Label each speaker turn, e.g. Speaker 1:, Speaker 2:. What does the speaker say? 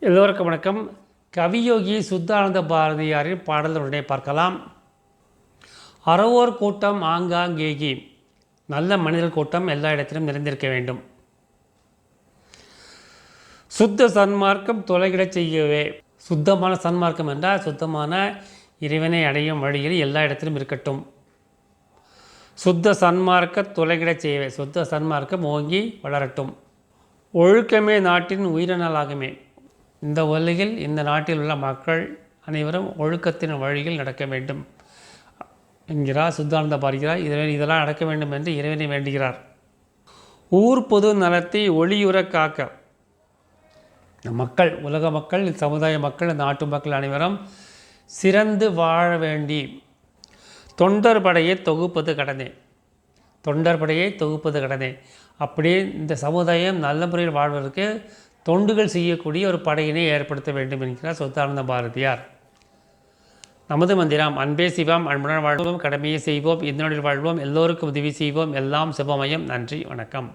Speaker 1: எல்லோருக்கும் வணக்கம். கவியோகி சுத்தானந்த பாரதியாரின் பாடலுடனே பார்க்கலாம். அறவோர் கூட்டம் ஆங்காங்கேகி, நல்ல மனிதர் கூட்டம் எல்லா இடத்திலும் நிறைந்திருக்க வேண்டும். சுத்த சன்மார்க்கம் தொலைகிடச் செய்யவே. சுத்தமான சன்மார்க்கம் என்றால் சுத்தமான இறைவனை அடையும் வழியில் எல்லா இடத்திலும் இருக்கட்டும். சுத்த சன்மார்க்க தொலைகிடச் செய்யவே, சுத்த சன்மார்க்கம் ஓங்கி வளரட்டும். ஒழுக்கமே நாட்டின் உயிரினலாகுமே. இந்த உலகில் இந்த நாட்டில் உள்ள மக்கள் அனைவரும் ஒழுக்கத்தின் வழியில் நடக்க வேண்டும் என்கிறார் சுத்தானந்த பாரதியார். இதெல்லாம் நடக்க வேண்டும் என்று இறைவனை வேண்டுகிறார். ஊர் பொது நலத்தை ஒளியுற காக்க, மக்கள், உலக மக்கள், சமுதாய மக்கள், நாட்டு மக்கள் அனைவரும் சிறந்து வாழ வேண்டி தொண்டர் படையை தொகுப்பது கடனே. தொண்டர் படையை தொகுப்பது கடனே. அப்படியே இந்த சமுதாயம் நல்ல முறையில் வாழ்வதற்கு தொண்டுகள் செய்யக்கூடிய ஒரு படையினை ஏற்படுத்த வேண்டும் என்கிறார் சுத்தானந்த பாரதியார். நமது மந்திரம் அன்பே சிவம், அன்புடன் வாழ்வோம், கடமையை செய்வோம், இதனுடைய வாழ்வோம், எல்லோருக்கும் உதவி செய்வோம், எல்லாம் சுபமயம். நன்றி, வணக்கம்.